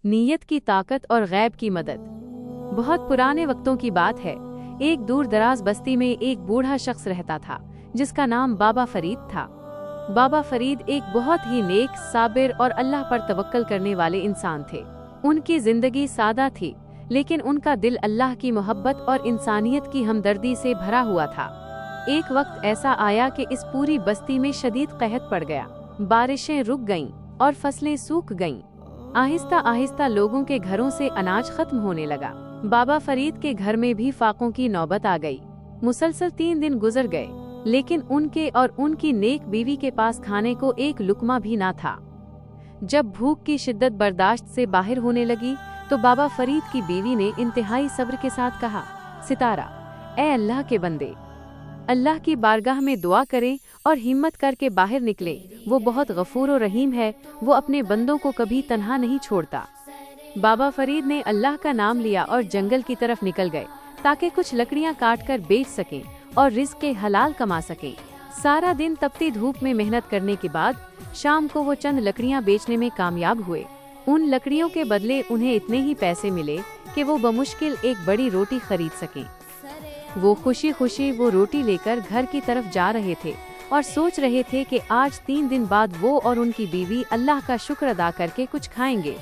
نیت کی طاقت اور غیب کی مدد۔ بہت پرانے وقتوں کی بات ہے، ایک دور دراز بستی میں ایک بوڑھا شخص رہتا تھا جس کا نام بابا فرید تھا۔ بابا فرید ایک بہت ہی نیک، صابر اور اللہ پر توکل کرنے والے انسان تھے۔ ان کی زندگی سادہ تھی، لیکن ان کا دل اللہ کی محبت اور انسانیت کی ہمدردی سے بھرا ہوا تھا۔ ایک وقت ایسا آیا کہ اس پوری بستی میں شدید قحط پڑ گیا، بارشیں رک گئیں اور فصلیں سوکھ گئیں۔ آہستہ آہستہ لوگوں کے گھروں سے اناج ختم ہونے لگا۔ بابا فرید کے گھر میں بھی فاقوں کی نوبت آ گئی۔ مسلسل 3 دن گزر گئے، لیکن ان کے اور ان کی نیک بیوی کے پاس کھانے کو ایک لقمہ بھی نہ تھا۔ جب بھوک کی شدت برداشت سے باہر ہونے لگی تو بابا فرید کی بیوی نے انتہائی صبر کے ساتھ کہا، ستارہ، اے اللہ کے بندے، اللہ کی بارگاہ میں دعا کریں اور ہمت کر کے باہر نکلیں، وہ بہت غفور و رحیم ہے، وہ اپنے بندوں کو کبھی تنہا نہیں چھوڑتا۔ بابا فرید نے اللہ کا نام لیا اور جنگل کی طرف نکل گئے تاکہ کچھ لکڑیاں کاٹ کر بیچ سکیں اور رزق کے حلال کما سکیں۔ سارا دن تپتی دھوپ میں محنت کرنے کے بعد شام کو وہ چند لکڑیاں بیچنے میں کامیاب ہوئے۔ ان لکڑیوں کے بدلے انہیں اتنے ہی پیسے ملے کہ وہ بمشکل ایک بڑی روٹی خرید سکیں۔ وہ خوشی خوشی وہ روٹی لے کر گھر کی طرف جا رہے تھے اور سوچ رہے تھے کہ آج 3 دن بعد وہ اور ان کی بیوی اللہ کا شکر ادا کر کے کچھ کھائیں گے۔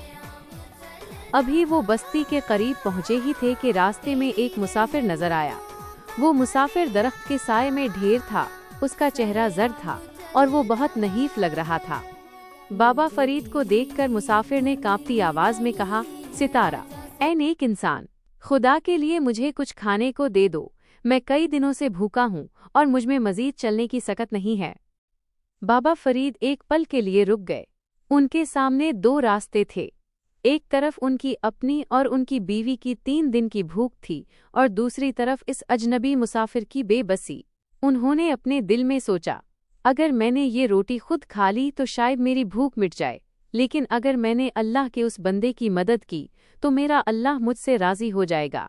ابھی وہ بستی کے قریب پہنچے ہی تھے کہ راستے میں ایک مسافر نظر آیا۔ وہ مسافر درخت کے سائے میں ڈھیر تھا، اس کا چہرہ زرد تھا اور وہ بہت نحیف لگ رہا تھا۔ بابا فرید کو دیکھ کر مسافر نے کانپتی آواز میں کہا، ستارہ، اے نیک انسان، خدا کے لیے مجھے کچھ کھانے کو دے دو، میں کئی دنوں سے بھوکا ہوں اور مجھ میں مزید چلنے کی سکت نہیں ہے۔ بابا فرید ایک پل کے لیے رک گئے۔ ان کے سامنے 2 راستے تھے، ایک طرف ان کی اپنی اور ان کی بیوی کی 3 دن کی بھوک تھی اور دوسری طرف اس اجنبی مسافر کی بے بسی۔ انہوں نے اپنے دل میں سوچا، اگر میں نے یہ روٹی خود کھا لی تو شاید میری بھوک مٹ جائے، لیکن اگر میں نے اللہ کے اس بندے کی مدد کی تو میرا اللہ مجھ سے راضی ہو جائے گا۔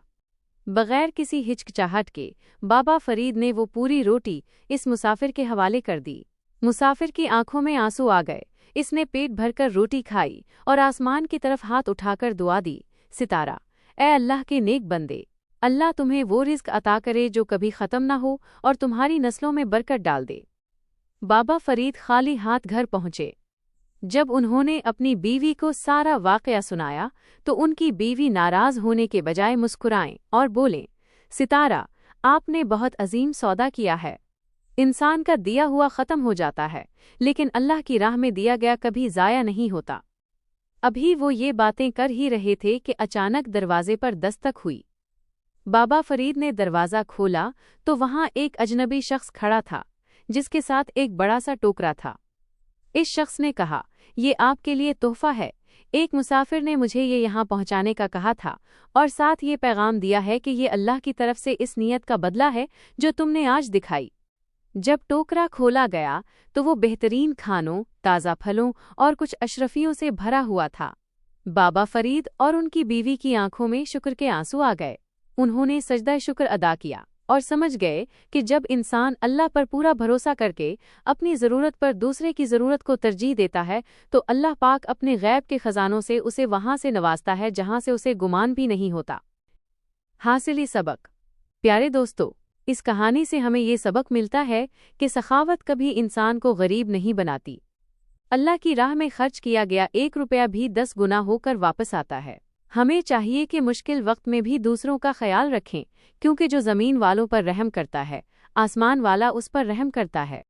بغیر کسی ہچکچاہٹ کے بابا فرید نے وہ پوری روٹی اس مسافر کے حوالے کر دی۔ مسافر کی آنکھوں میں آنسو آ گئے، اس نے پیٹ بھر کر روٹی کھائی اور آسمان کی طرف ہاتھ اٹھا کر دعا دی، ستارہ، اے اللہ کے نیک بندے، اللہ تمہیں وہ رزق عطا کرے جو کبھی ختم نہ ہو اور تمہاری نسلوں میں برکت ڈال دے۔ بابا فرید خالی ہاتھ گھر پہنچے۔ جب انہوں نے اپنی بیوی کو سارا واقعہ سنایا تو ان کی بیوی ناراض ہونے کے بجائے مسکرائیں اور بولیں، ستارہ، آپ نے بہت عظیم سودا کیا ہے۔ انسان کا دیا ہوا ختم ہو جاتا ہے، لیکن اللہ کی راہ میں دیا گیا کبھی ضائع نہیں ہوتا۔ ابھی وہ یہ باتیں کر ہی رہے تھے کہ اچانک دروازے پر دستک ہوئی۔ بابا فرید نے دروازہ کھولا تو وہاں ایک اجنبی شخص کھڑا تھا جس کے ساتھ ایک بڑا سا ٹوکرا تھا۔ اس شخص نے کہا، یہ آپ کے لیے تحفہ ہے، ایک مسافر نے مجھے یہ یہاں پہنچانے کا کہا تھا اور ساتھ یہ پیغام دیا ہے کہ یہ اللہ کی طرف سے اس نیت کا بدلہ ہے جو تم نے آج دکھائی۔ جب ٹوکرا کھولا گیا تو وہ بہترین کھانوں، تازہ پھلوں اور کچھ اشرفیوں سے بھرا ہوا تھا۔ بابا فرید اور ان کی بیوی کی آنکھوں میں شکر کے آنسو آ گئے۔ انہوں نے سجدہ شکر ادا کیا اور سمجھ گئے کہ جب انسان اللہ پر پورا بھروسہ کر کے اپنی ضرورت پر دوسرے کی ضرورت کو ترجیح دیتا ہے تو اللہ پاک اپنے غیب کے خزانوں سے اسے وہاں سے نوازتا ہے جہاں سے اسے گمان بھی نہیں ہوتا۔ حاصلی سبق۔ پیارے دوستو، اس کہانی سے ہمیں یہ سبق ملتا ہے کہ سخاوت کبھی انسان کو غریب نہیں بناتی۔ اللہ کی راہ میں خرچ کیا گیا 1 روپیہ بھی 10 گنا ہو کر واپس آتا ہے۔ ہمیں چاہیے کہ مشکل وقت میں بھی دوسروں کا خیال رکھیں، کیونکہ جو زمین والوں پر رحم کرتا ہے، آسمان والا اس پر رحم کرتا ہے۔